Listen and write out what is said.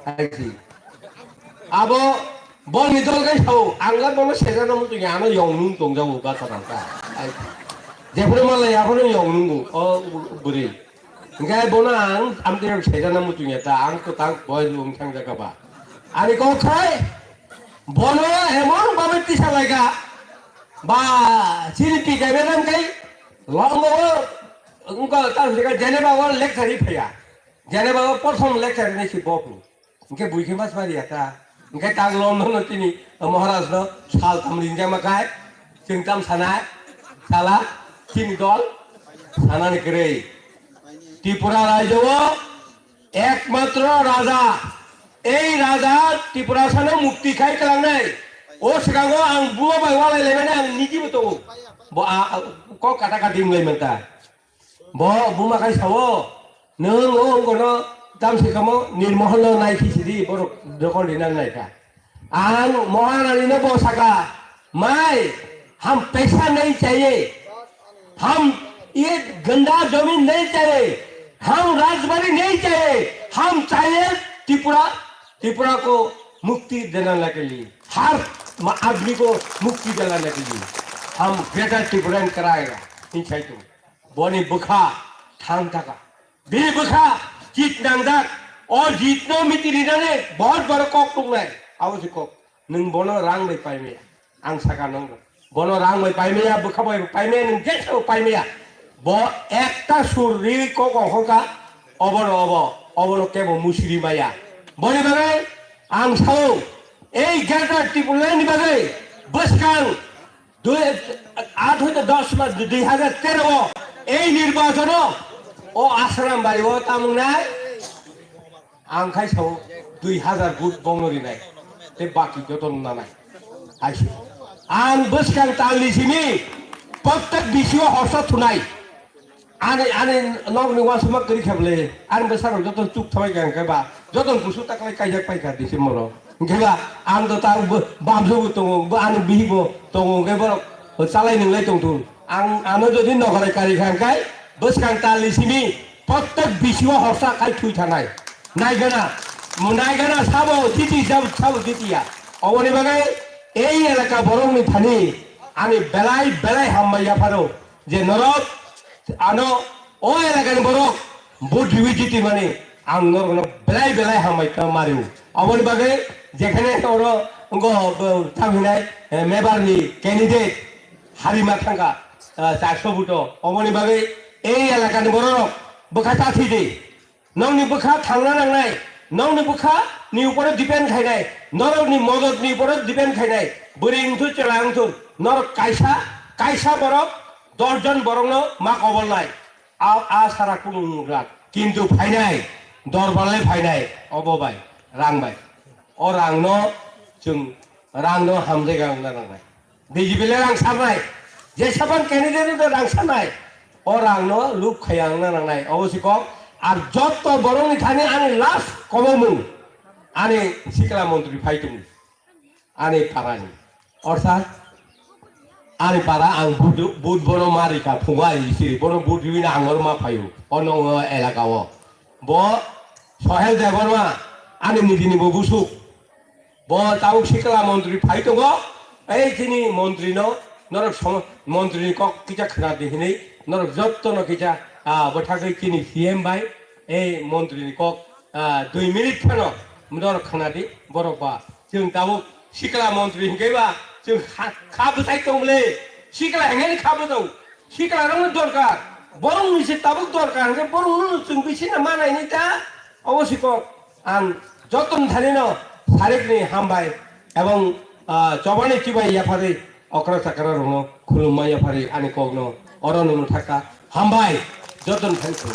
아이지. 아버 뭔 이들 그 안가 보면 세상 너무 중에 안에 영능 동작을 가서란다. 제프로 말라 야프는 영능고 우리. 그러니까 보나 암들 세상 너무 중에 다 안고 땅 보여주고 창자가 봐. 아니 거기에 뭐는 해먹는 밥을 뛰사라가 봐 지리피 개변한 게 랑거 그러니까 따르니까 제네바와 렉처리 패야. 제네바와 보통 렉처리는 시보고. 이게 무이게 말이야. 이게 딱 런던은 뛰니 महाराजनो साल तमलिंजा मकाय जोंताम साना साला तीनदल सानानि करे त्रिपुरा राज्योआव एकमात्र राजा এই রাজা ত্রিপুরা সানে মুক্তি খাই খালাंनाय ও सिगाङाव आं बुंबाय वालायलायबाय आं निजिबो दङ क काटा काटिंलायमोनता ब बुमाखाय सावो नों अंगनो दामसेखमो निर्महल नायखिसिदि बर दखल दिना नायखा आं महारानी ने बोसाका माय हम पैसा नहीं चाहिए हम ये गंदा जमीन नहीं चाहिए हम राजबाड़ी नहीं चाहिए हम चाहिए त्रिपुरा को मुक्ति दिलाने के लिए हर आदमी को मुक्ति दिलाने के लिए हम बेटा त्रिपुरा कराएगा इन चाहिए बोनी बुखा थांग थाका बे बुखा जीत नांगदा और जीतनो मितिरिना ने बहुत बड़ा कॉक टुंगनाय आवश्यक नों बनो रां बै पाइमे आं सागा नों बनो रां बै पाइमेया बुखाबाय पाइमे नों जेसो पाइमेया ब एकटा सुरि को गखका अबनो केबो मुसिरि माया बनि बागै आं साव এই গেটা ত্রিপুরাनि बागै बसखां 2013 এই নির্বাচন ও आश्रम बारियाव तामुंनाय आं खायसाव 2000 बुट बंगरिनाय ते बाकी जतन नानाय आइसो आं बसखां तालिसिनि प्रत्येक बिसियाव हरसा थुनाय आने नगनि वासमा करि खेबले आं बसाराव जतन चुक थाबाय गांखाबा जतन गुसु ताकलाय कायजा पाइका दिसेम्बर गेबा आं द ता बामजोबो दङ आं बिहिबो दङ गेबर चालाय नोंलाय दंथुन आनो जदि नगराय कारि खांखाय बसखां तालिसिनि प्रत्येक बिसियाव हरसा खाय थुइ थानाय नायगोना साबो तिति साबो तितिया अबनि बागै এই এলাকা বরংনি থানি আমি বেলাই হামবাইয়া পারো যে নরক আনো ও এলাকানি বরক বুদ্ধিবি জিতি মানে আং নরগনো বেলাই হামবাই মারিও অবনি বাগে যেখানে ওর থামিনাই মেবারনি ক্যান্ডিডেট হারিমা থাঙ্গা 400 বুট অবনি বাগে এই এলাকানি বরক বখা তাথিদে नौनि बुखा थांना नांनाय नौनि बुखा नि ऊपर डिपेंड खायनाय नरकनि मददनि ऊपर डिपेंड खायनाय बोरिंथु चलांथु नरक कायसा बरक 10 जन बरंनो मा कबलनाय आ सारा कुनुरा किन्तु फायनाय दरबारले फायनाय अबबाय रांबाय अ रांनो जों रांनो हामजायगा नांनाय बेजिबेले रां सारनाय जेसेबां कैंडिडेट रां सारनाय अ रांनो लुक खायां नांनाय अबसिक আর যত বরং এখানে আনে লাশ কমমু আনে শিক্ষা মন্ত্রী ফাইতুম আনে পারানি অর্থাৎ আনে পারা আং বুট বড় মারিকা ফুগাই সিরি বড় বুট বিনা আঙর মা ফাইও অন এলাকাও ব সহেল দেবরমা আনে নিদিনি বগুসু ব তাও শিক্ষা মন্ত্রী ফাইতগ এইখিনি মন্ত্রী নরক মন্ত্রী কক কিটা খানা দেহিনি নরক যত্ন কিটা बठाकै किनि सीएम भाई ए मन्त्री कक 2 मिनिट खानो मदर खानादि बरबा जों दाबो सिकला मन्त्री हिगैबा जों खाबो साइतोंले सिकला हेंगेनि खाबो दं सिकला रंग दरकार बरं निसे दाबो दरकार हे बरं जों बिसिना मानायनि दा अवश्यक आं जतन थानिनो सारेकनि हामबाय एवं जबानि चिबाय याफारि अक्रा साकरा रंग खुलुममा याफारि आनि कगनो अरननो थाका हामबाय जतन थांखो